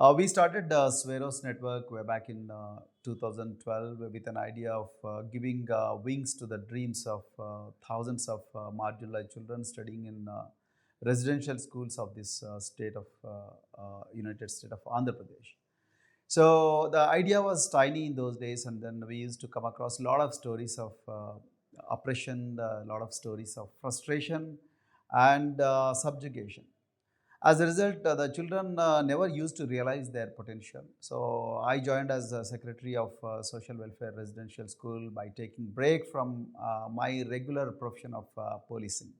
We started the Swaeroism network way back in 2012 with an idea of giving wings to the dreams of thousands of marginalized children studying in residential schools of this state of United State of Andhra Pradesh. So the idea was tiny in those days, and then we used to come across a lot of stories of oppression, a lot of stories of frustration and subjugation. As a result, the children never used to realize their potential. So I joined as a secretary of social welfare residential school by taking break from my regular profession of policing.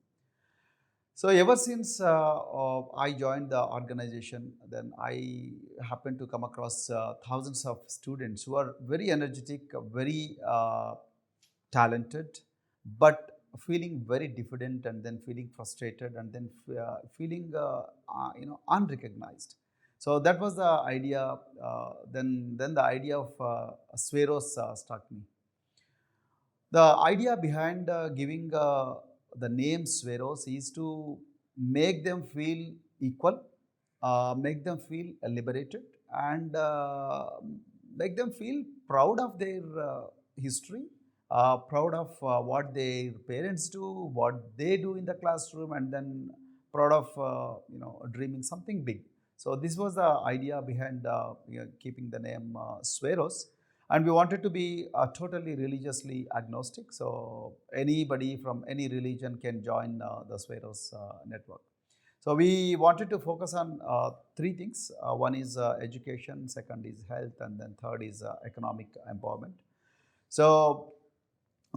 So ever since I joined the organization, then I happened to come across thousands of students who are very energetic, very talented, but feeling very diffident, and then feeling frustrated, and then feeling unrecognized. So that was the idea. Then the idea of Swaeros struck me. The idea behind giving the name Swaeros is to make them feel equal, make them feel liberated, and make them feel proud of their history, proud of what their parents do, what they do in the classroom, and then proud of dreaming something big. So this was the idea behind keeping the name Swaeros. And we wanted to be totally religiously agnostic. So anybody from any religion can join the Swaeros network. So we wanted to focus on three things. One is education, second is health, and then third is economic empowerment. So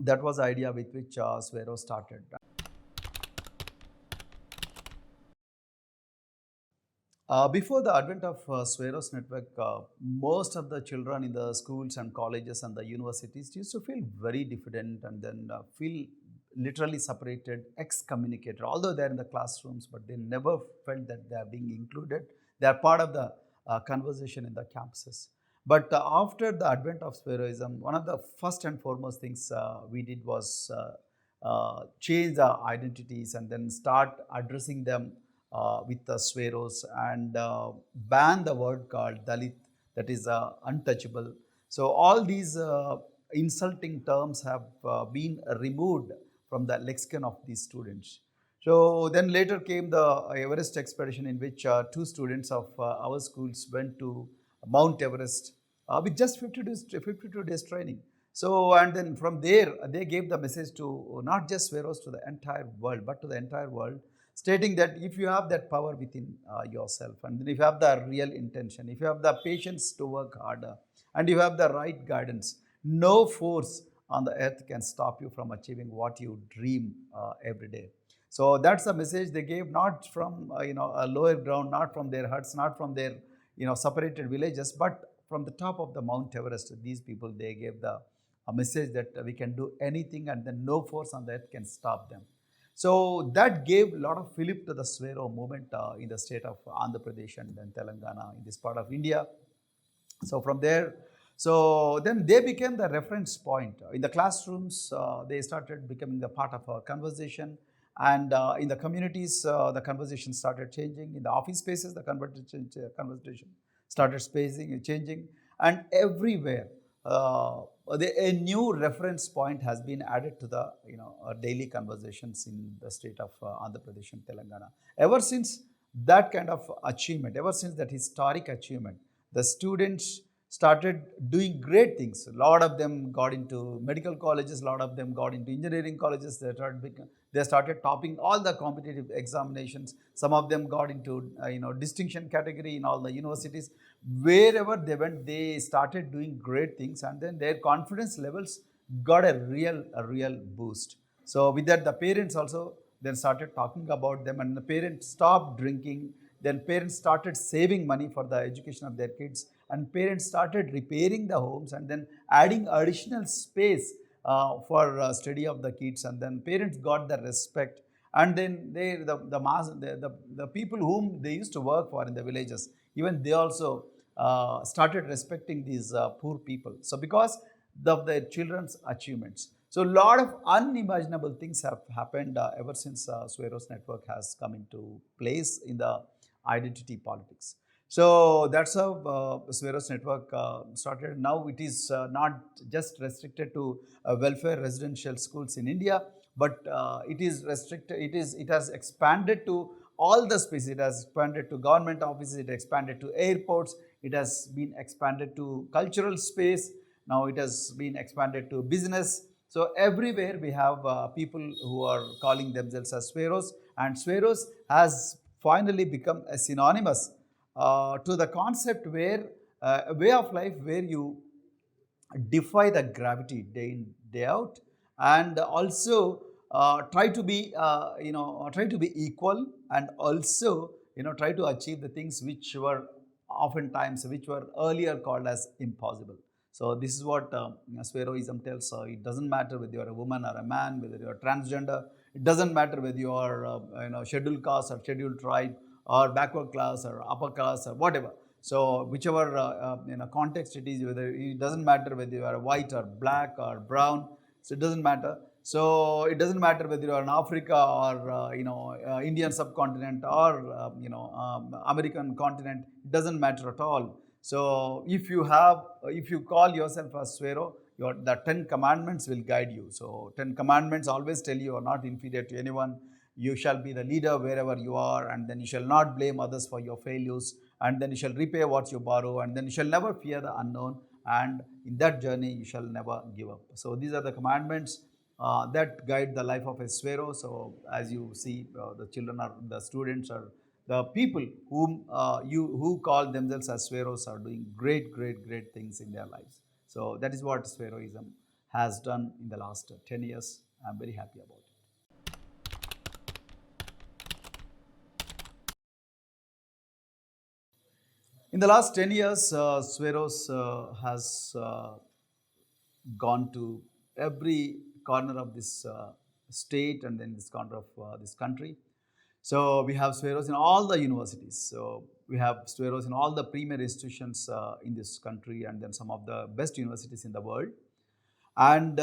that was the idea with which Swaeros started. Before the advent of Swaeros network, most of the children in the schools and colleges and the universities used to feel very diffident, and then feel literally separated, excommunicated. Although they're in the classrooms, but they never felt that they are being included. They are part of the conversation in the campuses. But after the advent of Swaeroism, one of the first and foremost things we did was change the identities and then start addressing them with the Swaeros, and ban the word called Dalit, that is untouchable. So all these insulting terms have been removed from the lexicon of these students. So then later came the Everest expedition, in which two students of our schools went to Mount Everest with just 52 days training. So, and then from there, they gave the message to not just Swaeros, to the entire world, but to the entire world, stating that if you have that power within yourself, and if you have the real intention, if you have the patience to work harder, and you have the right guidance, no force on the earth can stop you from achieving what you dream every day. So that's the message they gave, not from a lower ground, not from their huts, not from their separated villages, but from the top of the Mount Everest. These people, they gave the a message that we can do anything, and then no force on the earth can stop them. So that gave a lot of fillip to the Swaero movement in the state of Andhra Pradesh and then Telangana, in this part of India. So from there, so then they became the reference point. In the classrooms, they started becoming the part of our conversation. And in the communities, the conversation started changing. In the office spaces, the conversation started changing. And everywhere, a new reference point has been added to the daily conversations in the state of Andhra Pradesh and Telangana. Ever since that kind of achievement, ever since that historic achievement, the students started doing great things. A lot of them got into medical colleges, a lot of them got into engineering colleges. They started topping all the competitive examinations. Some of them got into distinction category in all the universities. Wherever they went, they started doing great things, and then their confidence levels got a real boost. So with that, the parents also then started talking about them, and the parents stopped drinking. Then parents started saving money for the education of their kids, and parents started repairing the homes, and then adding additional space for study of the kids. And then parents got the respect, and then the people whom they used to work for in the villages, even they also started respecting these poor people. So because of their children's achievements. So a lot of unimaginable things have happened ever since Swaeros network has come into place in the identity politics. So that's how Swaeros network started. Now it is not just restricted to welfare residential schools in India, but it is restricted. It has expanded to all the spaces. It has expanded to government offices. It expanded to airports. It has been expanded to cultural space. Now it has been expanded to business. So everywhere we have people who are calling themselves as Swaeros, and Swaeros has finally become a synonymous to the concept where a way of life where you defy the gravity day in day out, and also try to be try to be equal, and also try to achieve the things which were oftentimes which were earlier called as impossible. So this is what Swaeroism tells. It doesn't matter whether you are a woman or a man, whether you are transgender. It doesn't matter whether you are scheduled caste or scheduled tribe, or backward class or upper class or whatever. So whichever context it is, whether it doesn't matter whether you are white or black or brown. So it doesn't matter. So it doesn't matter whether you are in Africa or Indian subcontinent or American continent. It doesn't matter at all. So if you call yourself a Swaero, the 10 commandments will guide you. So 10 commandments always tell you are not inferior to anyone. You shall be the leader wherever you are, and then you shall not blame others for your failures, and then you shall repay what you borrow, and then you shall never fear the unknown, and in that journey you shall never give up. So these are the commandments that guide the life of a Swaero. So as you see, the children are, the students are, the people who call themselves as Swaeros are doing great things in their lives. So that is what Swaeroism has done in the last 10 years. I'm very happy about it. In the last 10 years, Swaeros has gone to every corner of this state and then this corner of this country. So we have Swaeros in all the universities. So we have Swaeros in all the premier institutions in this country, and then some of the best universities in the world. And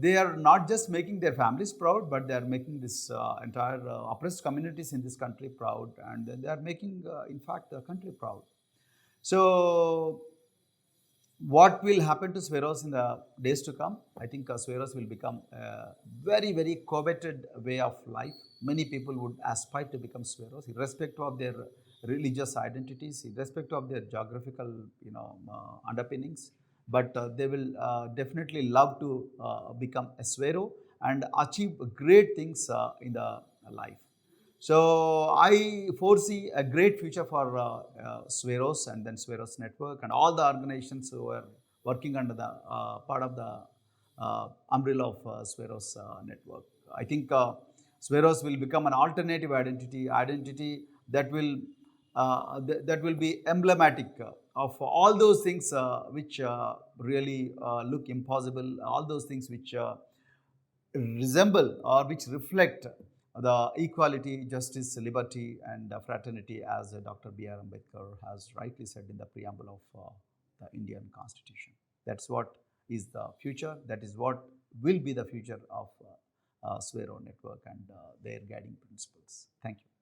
they are not just making their families proud, but they are making this entire oppressed communities in this country proud, and then they are making, in fact, the country proud. So what will happen to Swaeros in the days to come? I think Swaeros will become a very coveted way of life. Many people would aspire to become Swaeros, irrespective of their religious identities, irrespective of their geographical underpinnings. But they will definitely love to become a Swaero and achieve great things in the life. So I foresee a great future for Swaeros and then Swaeros Network and all the organizations who are working under the part of the umbrella of Swaeros Network. I think Swaeros will become an alternative identity that will that will be emblematic of all those things which really look impossible, all those things which resemble or which reflect the equality, justice, liberty, and fraternity, as Dr. B.R. Ambedkar has rightly said in the preamble of the Indian Constitution. That's what is the future. That is what will be the future of Swaero Network and their guiding principles. Thank you.